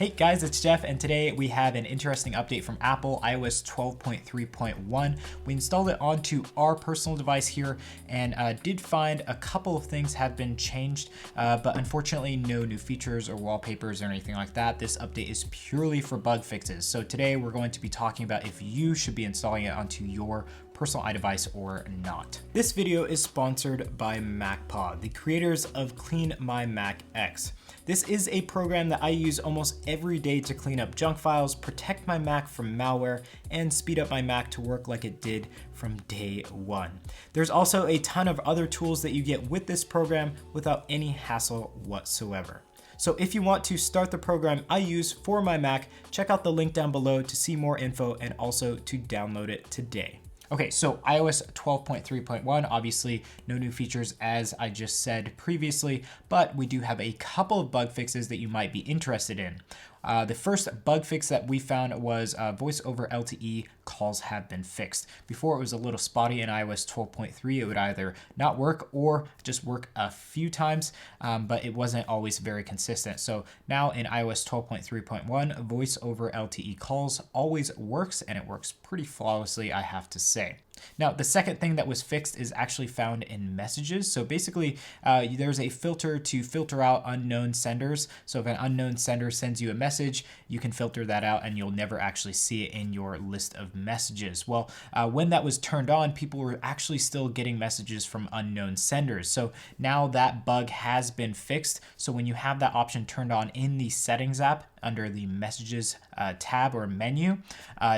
Hey guys, it's Jeff, and today we have an interesting update from Apple, iOS 12.3.1. We installed it onto our personal device here and did find a couple of things have been changed, but unfortunately no new features or wallpapers or anything like that. This update is purely for bug fixes. So today we're going to be talking about if you should be installing it onto your personal iDevice or not. This video is sponsored by MacPod, the creators of Clean My Mac X. This is a program that I use almost every day to clean up junk files, protect my Mac from malware, and speed up my Mac to work like it did from day one. There's also a ton of other tools that you get with this program without any hassle whatsoever. So if you want to start the program I use for my Mac, check out the link down below to see more info and also to download it today. Okay, so iOS 12.3.1, obviously no new features as I just said previously, but we do have a couple of bug fixes that you might be interested in. The first bug fix that we found was voice over LTE calls have been fixed. Before it was a little spotty in iOS 12.3. It would either not work or just work a few times, but it wasn't always very consistent. So now in iOS 12.3.1, voice over LTE calls always works, and it works pretty flawlessly, I have to say. Now, the second thing that was fixed is actually found in messages. So basically, there's a filter to filter out unknown senders. So if an unknown sender sends you a message, you can filter that out and you'll never actually see it in your list of messages. Well, when that was turned on, people were actually still getting messages from unknown senders. So now that bug has been fixed. So when you have that option turned on in the settings app, under the messages tab or menu,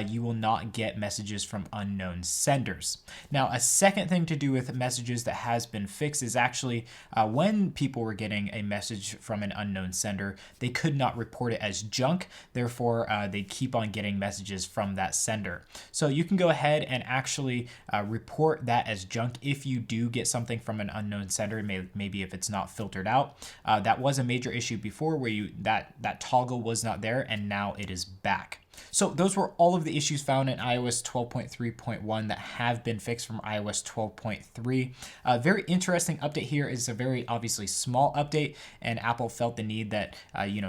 you will not get messages from unknown senders. Now, a second thing to do with messages that has been fixed is actually when people were getting a message from an unknown sender, they could not report it as junk. Therefore, they'd keep on getting messages from that sender. So you can go ahead and actually report that as junk if you do get something from an unknown sender, maybe if it's not filtered out. That was a major issue before where that toggle was not there, and now it is back. So those were all of the issues found in iOS 12.3.1 that have been fixed from iOS 12.3. A very interesting update here is a very obviously small update, and Apple felt the need that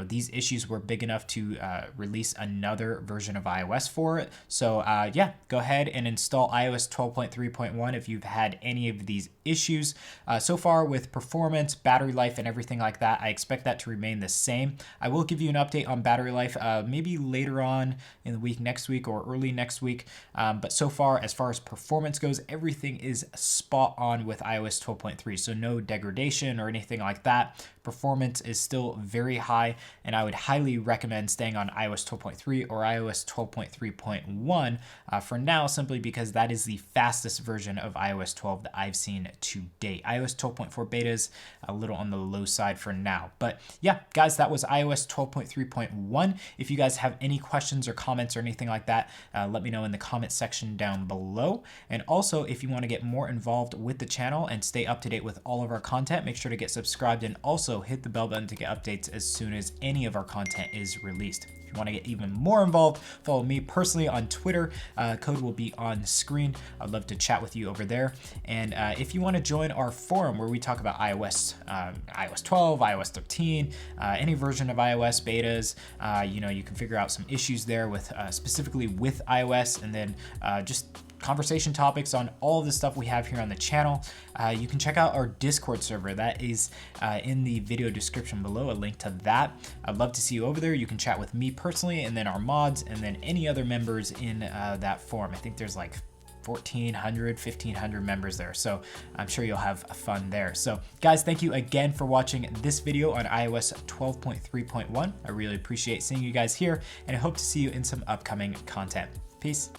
these issues were big enough to release another version of iOS for it. So yeah, go ahead and install iOS 12.3.1 if you've had any of these issues. So far with performance, battery life, and everything like that, I expect that to remain the same. I will give you an update on battery life maybe later on in the week, next week or early next week. But so far, as far as performance goes, everything is spot on with iOS 12.3. So no degradation or anything like that. Performance is still very high, and I would highly recommend staying on iOS 12.3 or iOS 12.3.1 for now, simply because that is the fastest version of iOS 12 that I've seen to date. iOS 12.4 beta is a little on the low side for now. But yeah, guys, that was iOS 12.3.1. If you guys have any questions or comments or anything like that, let me know in the comment section down below. And also, if you want to get more involved with the channel and stay up to date with all of our content, make sure to get subscribed and also hit the bell button to get updates as soon as any of our content is released. If you want to get even more involved, follow me personally on Twitter. Code will be on screen. I'd love to chat with you over there. And if you want to join our forum where we talk about iOS 12, iOS 13, any version of iOS betas, you can figure out some issues there with specifically with iOS, and then just conversation topics on all of the stuff we have here on the channel. You can check out our Discord server. That is in the video description below, a link to that. I'd love to see you over there. You can chat with me personally, and then our mods, and then any other members in that forum. I think there's like 1,400, 1,500 members there. So I'm sure you'll have fun there. So guys, thank you again for watching this video on iOS 12.3.1. I really appreciate seeing you guys here, and I hope to see you in some upcoming content. Peace.